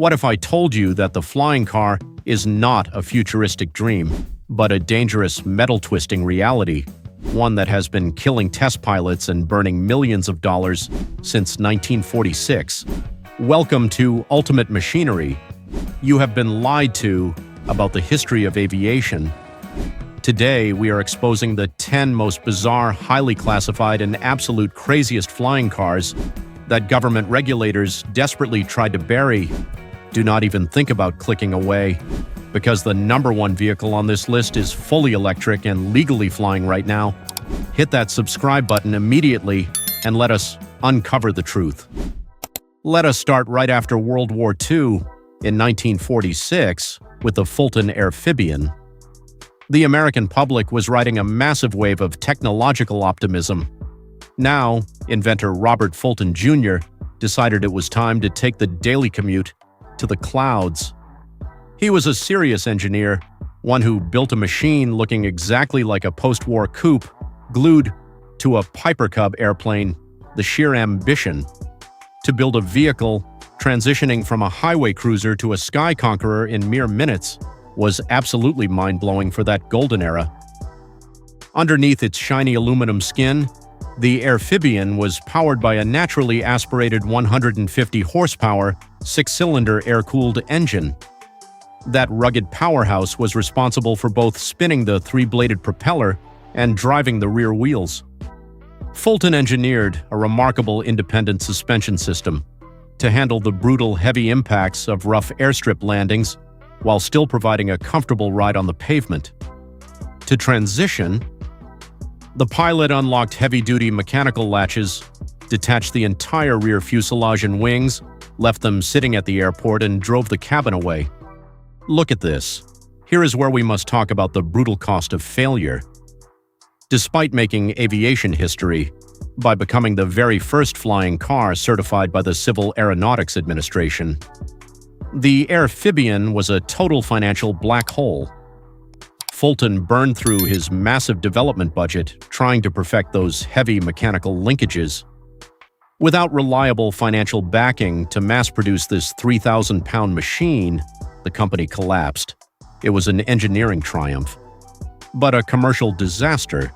What if I told you that the flying car is not a futuristic dream, but a dangerous metal-twisting reality, one that has been killing test pilots and burning millions of dollars since 1946? Welcome to Ultimate Machinery. You have been lied to about the history of aviation. Today, we are exposing the 10 most bizarre, highly classified, and absolute craziest flying cars that government regulators desperately tried to bury. Do not even think about clicking away, because the #1 vehicle on this list is fully electric and legally flying right now. Hit that subscribe button immediately and let us uncover the truth. Let us start right after World War II in 1946 with the Fulton Airfibian. The American public was riding a massive wave of technological optimism. Now, inventor Robert Fulton Jr. decided it was time to take the daily commute to the clouds. He was a serious engineer, one who built a machine looking exactly like a post-war coupe, glued to a Piper Cub airplane, the sheer ambition to build a vehicle transitioning from a highway cruiser to a sky conqueror in mere minutes was absolutely mind-blowing for that golden era. Underneath its shiny aluminum skin, the Airfibian was powered by a naturally aspirated 150 horsepower, 6-cylinder air-cooled engine. That rugged powerhouse was responsible for both spinning the 3-bladed propeller and driving the rear wheels. Fulton engineered a remarkable independent suspension system to handle the brutal heavy impacts of rough airstrip landings while still providing a comfortable ride on the pavement. To transition, the pilot unlocked heavy-duty mechanical latches, detached the entire rear fuselage and wings, left them sitting at the airport, and drove the cabin away. Look at this. Here is where we must talk about the brutal cost of failure. Despite making aviation history by becoming the very first flying car certified by the Civil Aeronautics Administration, the Airfibian was a total financial black hole. Fulton burned through his massive development budget trying to perfect those heavy mechanical linkages. Without reliable financial backing to mass-produce this 3,000-pound machine, the company collapsed. It was an engineering triumph, but a commercial disaster.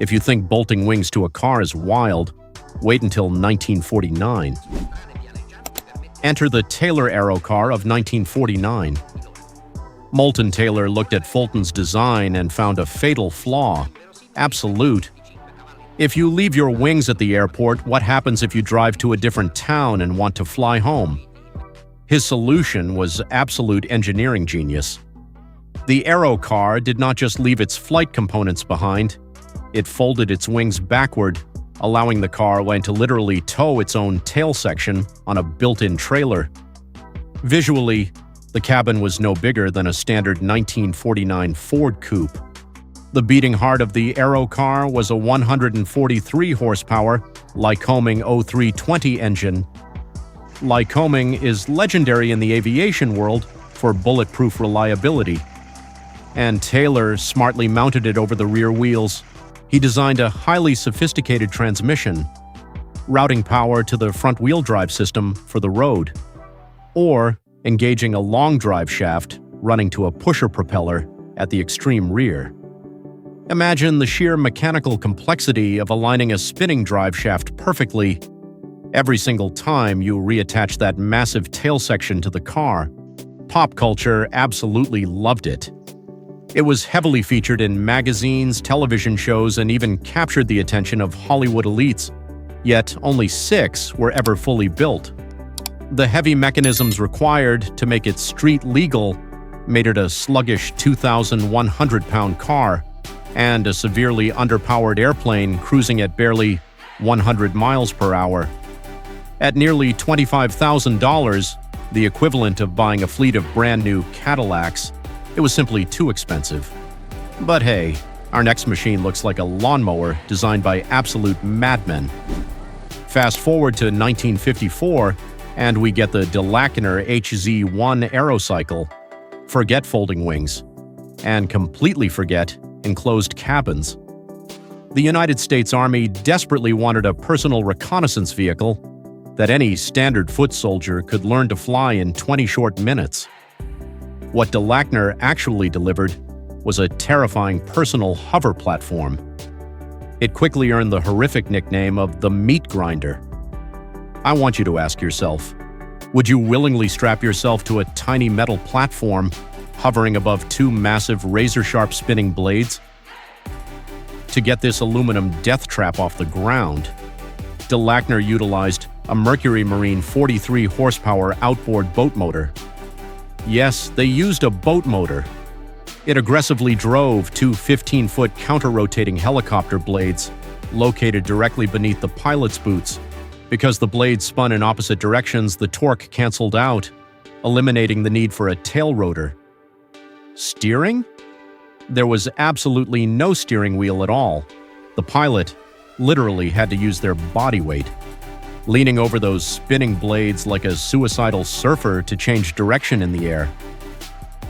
If you think bolting wings to a car is wild, wait until 1949. Enter the Taylor Aerocar of 1949. Moulton Taylor looked at Fulton's design and found a fatal flaw. Absolute. If you leave your wings at the airport, what happens if you drive to a different town and want to fly home? His solution was absolute engineering genius. The Aerocar did not just leave its flight components behind, it folded its wings backward, allowing the car to literally tow its own tail section on a built-in trailer. Visually, the cabin was no bigger than a standard 1949 Ford coupe. The beating heart of the Aerocar was a 143 horsepower Lycoming 0320 engine. Lycoming is legendary in the aviation world for bulletproof reliability, and Taylor smartly mounted it over the rear wheels. He designed a highly sophisticated transmission, routing power to the front-wheel drive system for the road, or engaging a long drive shaft running to a pusher propeller at the extreme rear. Imagine the sheer mechanical complexity of aligning a spinning drive shaft perfectly every single time you reattach that massive tail section to the car. Pop culture absolutely loved it. It was heavily featured in magazines, television shows, and even captured the attention of Hollywood elites, yet only 6 were ever fully built. The heavy mechanisms required to make it street legal made it a sluggish 2,100-pound car and a severely underpowered airplane cruising at barely 100 miles per hour. At nearly $25,000, the equivalent of buying a fleet of brand-new Cadillacs, it was simply too expensive. But hey, our next machine looks like a lawnmower designed by absolute madmen. Fast forward to 1954, and we get the Lackner HZ-1 Aerocycle. Forget folding wings, and completely forget enclosed cabins. The United States Army desperately wanted a personal reconnaissance vehicle, that any standard foot soldier could learn to fly in 20 short minutes. What the Lackner actually delivered was a terrifying personal hover platform. It quickly earned the horrific nickname of the meat grinder. I want you to ask yourself, would you willingly strap yourself to a tiny metal platform hovering above two massive razor-sharp spinning blades? To get this aluminum death trap off the ground, the Lackner utilized a Mercury Marine 43 horsepower outboard boat motor. Yes, they used a boat motor. It aggressively drove two 15-foot counter-rotating helicopter blades located directly beneath the pilot's boots. Because the blades spun in opposite directions, the torque canceled out, eliminating the need for a tail rotor. Steering? There was absolutely no steering wheel at all. The pilot literally had to use their body weight, leaning over those spinning blades like a suicidal surfer to change direction in the air.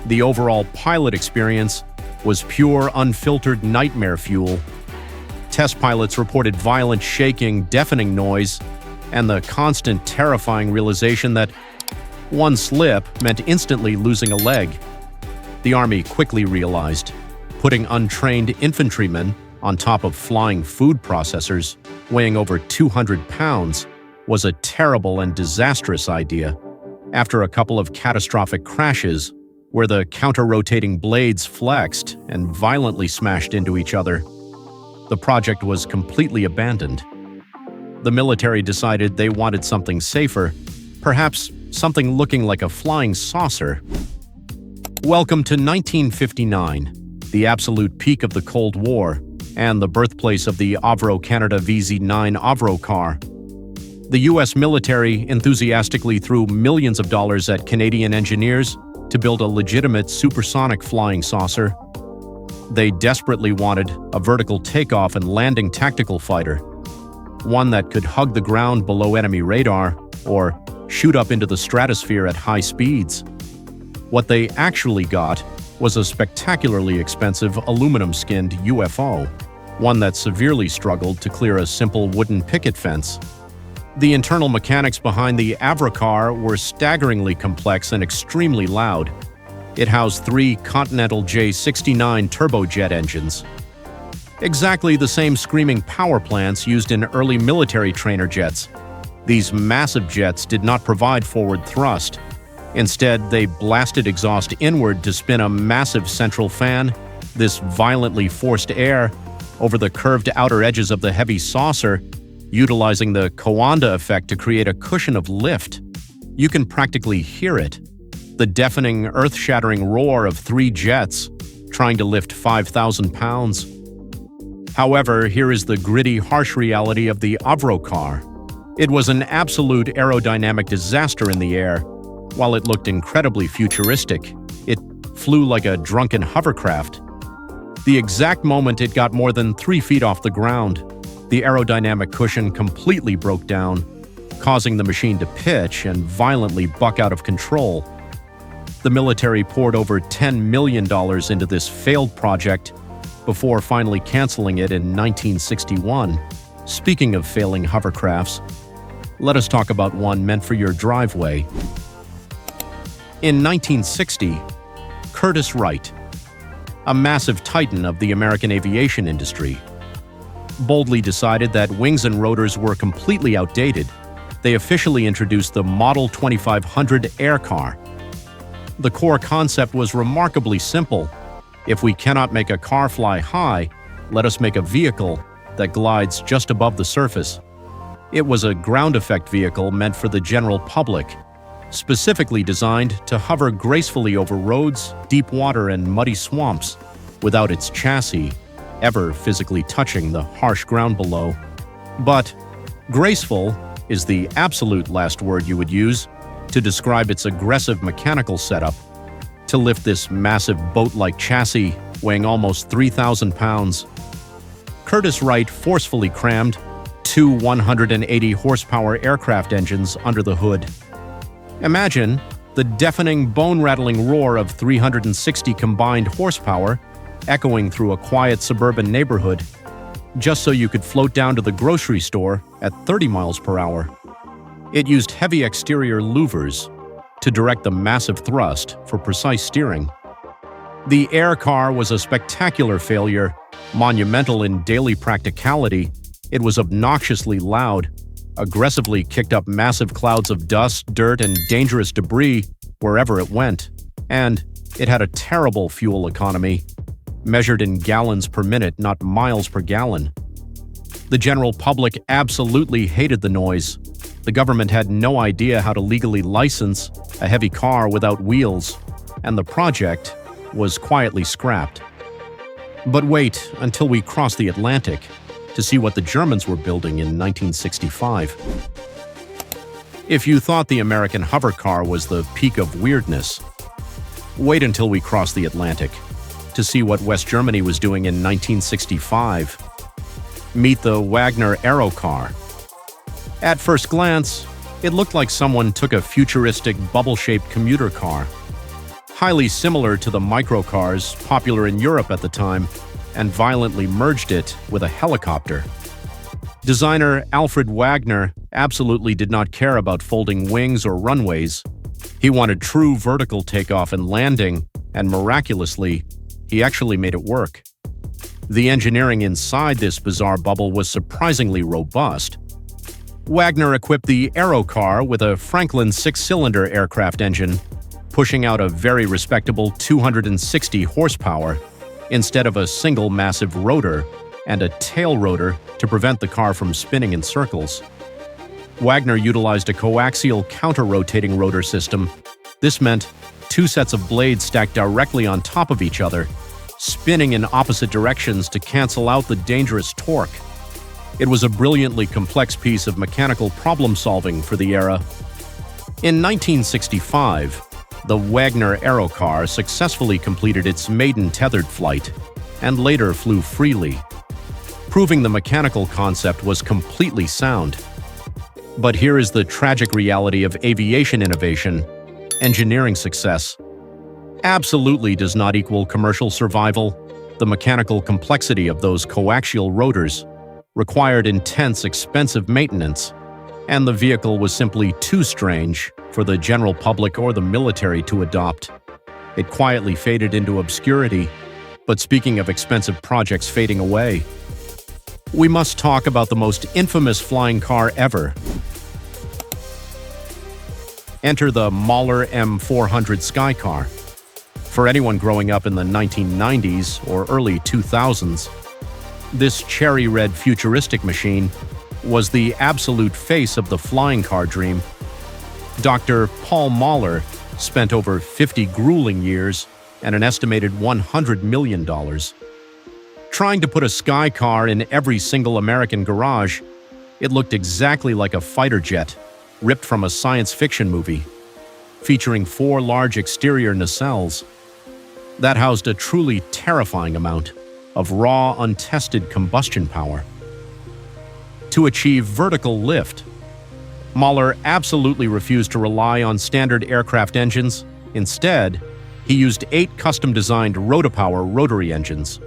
The overall pilot experience was pure, unfiltered nightmare fuel. Test pilots reported violent shaking, deafening noise, and the constant terrifying realization that one slip meant instantly losing a leg. The Army quickly realized putting untrained infantrymen on top of flying food processors weighing over 200 pounds was a terrible and disastrous idea. After a couple of catastrophic crashes, where the counter-rotating blades flexed and violently smashed into each other, the project was completely abandoned. The military decided they wanted something safer, perhaps something looking like a flying saucer. Welcome to 1959, the absolute peak of the Cold War, and the birthplace of the Avro Canada VZ9 Avrocar. The U.S. military enthusiastically threw millions of dollars at Canadian engineers to build a legitimate supersonic flying saucer. They desperately wanted a vertical takeoff and landing tactical fighter, one that could hug the ground below enemy radar or shoot up into the stratosphere at high speeds. What they actually got was a spectacularly expensive aluminum-skinned UFO, one that severely struggled to clear a simple wooden picket fence. The internal mechanics behind the Avrocar were staggeringly complex and extremely loud. It housed three Continental J69 turbojet engines, exactly the same screaming power plants used in early military trainer jets. These massive jets did not provide forward thrust. Instead, they blasted exhaust inward to spin a massive central fan. This violently forced air over the curved outer edges of the heavy saucer, utilizing the Coanda effect to create a cushion of lift. You can practically hear it, the deafening, earth-shattering roar of three jets trying to lift 5,000 pounds. However, here is the gritty, harsh reality of the Avrocar. It was an absolute aerodynamic disaster in the air. While it looked incredibly futuristic, it flew like a drunken hovercraft. The exact moment it got more than 3 feet off the ground, the aerodynamic cushion completely broke down, causing the machine to pitch and violently buck out of control. The military poured over $10 million into this failed project before finally canceling it in 1961. Speaking of failing hovercrafts, let us talk about one meant for your driveway. In 1960, Curtiss Wright, a massive titan of the American aviation industry, boldly decided that wings and rotors were completely outdated. They officially introduced the Model 2500 Aircar. The core concept was remarkably simple. If we cannot make a car fly high, let us make a vehicle that glides just above the surface. It was a ground effect vehicle meant for the general public, specifically designed to hover gracefully over roads, deep water, and muddy swamps without its chassis ever physically touching the harsh ground below. But graceful is the absolute last word you would use to describe its aggressive mechanical setup. To lift this massive boat-like chassis weighing almost 3,000 pounds, Curtiss Wright forcefully crammed two 180 horsepower aircraft engines under the hood. Imagine the deafening, bone-rattling roar of 360 combined horsepower echoing through a quiet suburban neighborhood, just so you could float down to the grocery store at 30 miles per hour. It used heavy exterior louvers to direct the massive thrust for precise steering. The Aerocar was a spectacular failure, monumental in daily practicality. It was obnoxiously loud, aggressively kicked up massive clouds of dust, dirt, and dangerous debris wherever it went, and it had a terrible fuel economy, measured in gallons per minute, not miles per gallon. The general public absolutely hated the noise. The government had no idea how to legally license a heavy car without wheels, and the project was quietly scrapped. But wait until we cross the Atlantic to see what the Germans were building in 1965. If you thought the American hover car was the peak of weirdness, wait until we cross the Atlantic to see what West Germany was doing in 1965. Meet the Wagner Aerocar. At first glance, it looked like someone took a futuristic bubble-shaped commuter car, highly similar to the microcars popular in Europe at the time, and violently merged it with a helicopter. Designer Alfred Wagner absolutely did not care about folding wings or runways. He wanted true vertical takeoff and landing, and miraculously, he actually made it work. The engineering inside this bizarre bubble was surprisingly robust. Wagner equipped the Aerocar with a Franklin six-cylinder aircraft engine, pushing out a very respectable 260 horsepower, instead of a single massive rotor and a tail rotor to prevent the car from spinning in circles. Wagner utilized a coaxial counter-rotating rotor system. This meant two sets of blades stacked directly on top of each other, spinning in opposite directions to cancel out the dangerous torque. It was a brilliantly complex piece of mechanical problem-solving for the era. In 1965, the Wagner Aerocar successfully completed its maiden tethered flight and later flew freely, proving the mechanical concept was completely sound. But here is the tragic reality of aviation innovation: engineering success absolutely does not equal commercial survival. The mechanical complexity of those coaxial rotors required intense, expensive maintenance, and the vehicle was simply too strange for the general public or the military to adopt. It quietly faded into obscurity. But speaking of expensive projects fading away, we must talk about the most infamous flying car ever. Enter the Moller M400 Skycar. For anyone growing up in the 1990s or early 2000s, this cherry-red futuristic machine was the absolute face of the flying car dream. Dr. Paul Moller spent over 50 grueling years and an estimated $100 million trying to put a Skycar in every single American garage. It looked exactly like a fighter jet, ripped from a science fiction movie, featuring 4 large exterior nacelles that housed a truly terrifying amount of raw, untested combustion power. To achieve vertical lift, Moller absolutely refused to rely on standard aircraft engines. Instead, he used 8 custom-designed rotopower rotary engines.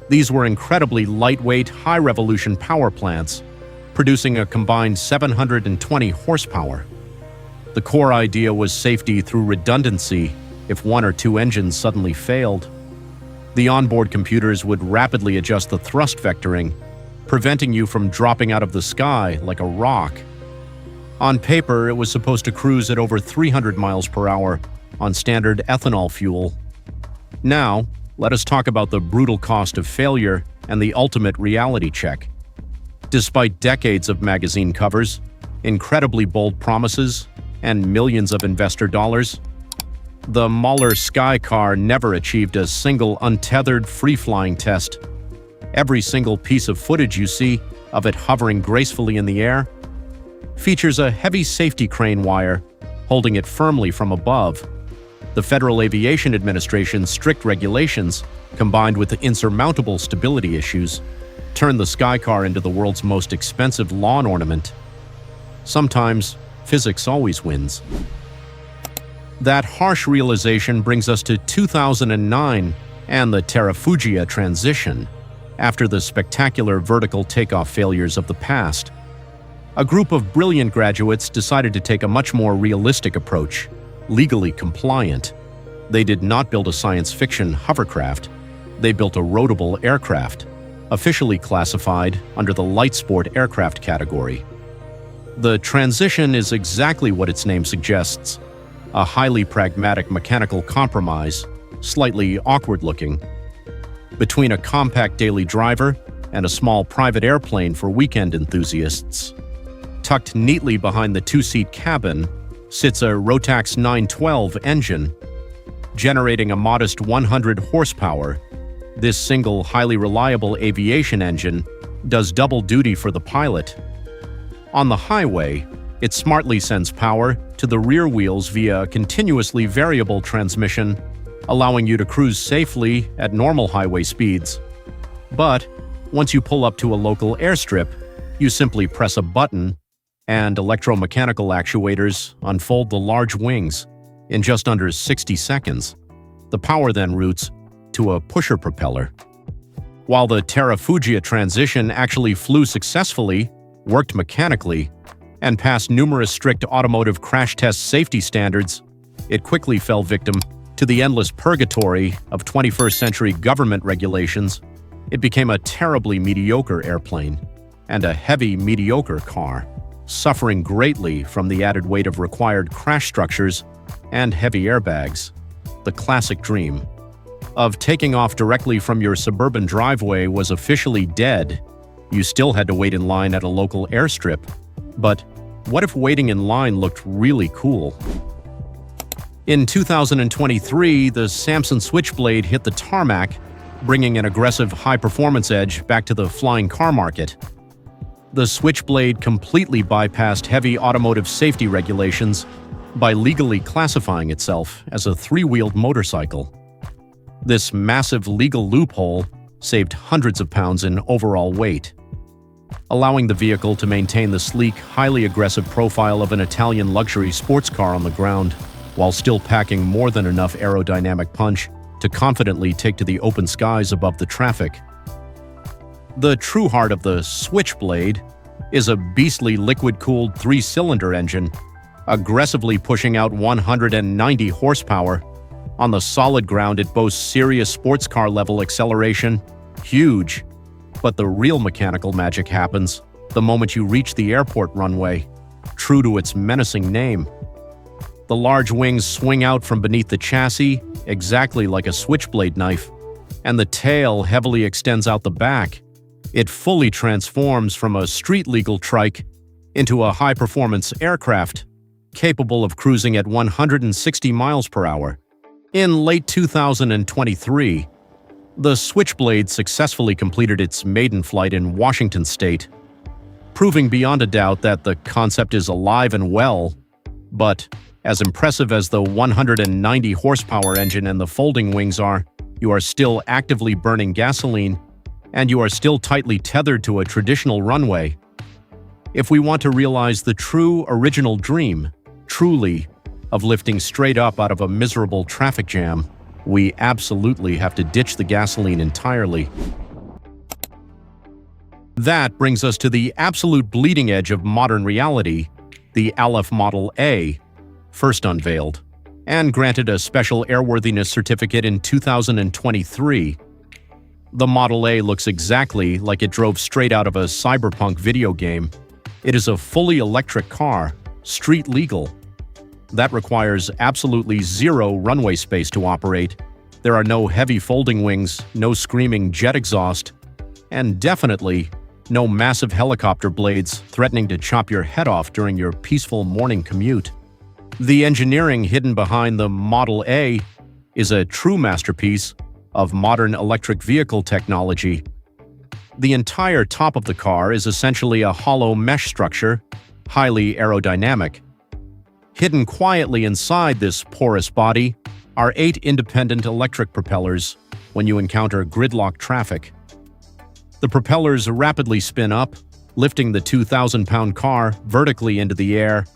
These were incredibly lightweight, high-revolution power plants, producing a combined 720 horsepower. The core idea was safety through redundancy if 1 or 2 engines suddenly failed. The onboard computers would rapidly adjust the thrust vectoring, preventing you from dropping out of the sky like a rock. On paper, it was supposed to cruise at over 300 miles per hour on standard ethanol fuel. Now, let us talk about the brutal cost of failure and the ultimate reality check. Despite decades of magazine covers, incredibly bold promises, and millions of investor dollars, the Moller Skycar never achieved a single untethered free-flying test. Every single piece of footage you see of it hovering gracefully in the air features a heavy safety crane wire holding it firmly from above. The Federal Aviation Administration's strict regulations, combined with the insurmountable stability issues, turned the Skycar into the world's most expensive lawn ornament. Sometimes, physics always wins. That harsh realization brings us to 2009 and the Terrafugia Transition, after the spectacular vertical takeoff failures of the past. A group of brilliant graduates decided to take a much more realistic approach, legally compliant. They did not build a science fiction hovercraft. They built a roadable aircraft, officially classified under the light sport aircraft category. The Transition is exactly what its name suggests, a highly pragmatic mechanical compromise, slightly awkward-looking, between a compact daily driver and a small private airplane for weekend enthusiasts. Tucked neatly behind the two-seat cabin sits a Rotax 912 engine, generating a modest 100 horsepower. This single, highly reliable aviation engine does double duty for the pilot. On the highway, it smartly sends power to the rear wheels via a continuously variable transmission, allowing you to cruise safely at normal highway speeds. But once you pull up to a local airstrip, you simply press a button and electromechanical actuators unfold the large wings in just under 60 seconds. The power then routes to a pusher propeller. While the Terrafugia Transition actually flew successfully, worked mechanically, and passed numerous strict automotive crash test safety standards, it quickly fell victim to the endless purgatory of 21st century government regulations. It became a terribly mediocre airplane and a heavy, mediocre car, suffering greatly from the added weight of required crash structures and heavy airbags. The classic dream of taking off directly from your suburban driveway was officially dead. You still had to wait in line at a local airstrip. But what if waiting in line looked really cool? In 2023, the Samson Switchblade hit the tarmac, bringing an aggressive high-performance edge back to the flying car market. The Switchblade completely bypassed heavy automotive safety regulations by legally classifying itself as a three-wheeled motorcycle. This massive legal loophole saved hundreds of pounds in overall weight, allowing the vehicle to maintain the sleek, highly aggressive profile of an Italian luxury sports car on the ground, while still packing more than enough aerodynamic punch to confidently take to the open skies above the traffic. The true heart of the Switchblade is a beastly liquid-cooled three-cylinder engine, aggressively pushing out 190 horsepower. On the solid ground, it boasts serious sports car-level acceleration, huge. But the real mechanical magic happens the moment you reach the airport runway, true to its menacing name. The large wings swing out from beneath the chassis, exactly like a switchblade knife, and the tail heavily extends out the back. It fully transforms from a street-legal trike into a high-performance aircraft, capable of cruising at 160 miles per hour. In late 2023, the Switchblade successfully completed its maiden flight in Washington state, proving beyond a doubt that the concept is alive and well. But as impressive as the 190 horsepower engine and the folding wings are, you are still actively burning gasoline, and you are still tightly tethered to a traditional runway. If we want to realize the true original dream, truly, of lifting straight up out of a miserable traffic jam, we absolutely have to ditch the gasoline entirely. That brings us to the absolute bleeding edge of modern reality, the Alef Model A, first unveiled, and granted a special airworthiness certificate in 2023. The Model A looks exactly like it drove straight out of a cyberpunk video game. It is a fully electric car, street legal. That requires absolutely zero runway space to operate. There are no heavy folding wings, no screaming jet exhaust, and definitely no massive helicopter blades threatening to chop your head off during your peaceful morning commute. The engineering hidden behind the Model A is a true masterpiece of modern electric vehicle technology. The entire top of the car is essentially a hollow mesh structure, highly aerodynamic. Hidden quietly inside this porous body are 8 independent electric propellers when you encounter gridlock traffic. The propellers rapidly spin up, lifting the 2,000-pound car vertically into the air.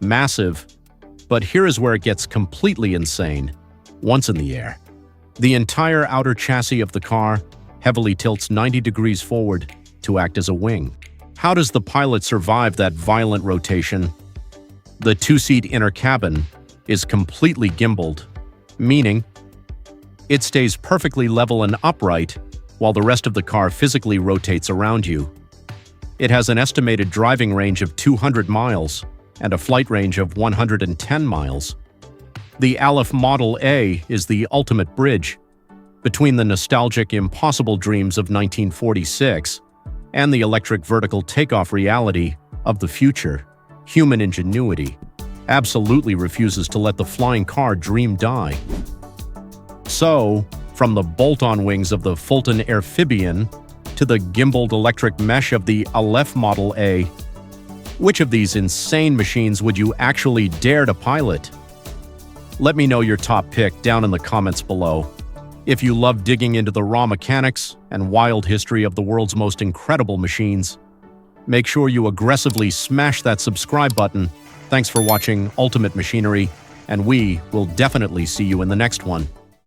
Massive. But here is where it gets completely insane. Once in the air, the entire outer chassis of the car heavily tilts 90 degrees forward to act as a wing. How does the pilot survive that violent rotation? The two-seat inner cabin is completely gimbaled, meaning it stays perfectly level and upright while the rest of the car physically rotates around you. It has an estimated driving range of 200 miles and a flight range of 110 miles. The Alef Model A is the ultimate bridge between the nostalgic, impossible dreams of 1946 and the electric vertical takeoff reality of the future. Human ingenuity absolutely refuses to let the flying car dream die. So, from the bolt-on wings of the Fulton Airfibian to the gimbaled electric mesh of the Alef Model A, which of these insane machines would you actually dare to pilot? Let me know your top pick down in the comments below. If you love digging into the raw mechanics and wild history of the world's most incredible machines, make sure you aggressively smash that subscribe button. Thanks for watching Ultimate Machinery, and we will definitely see you in the next one.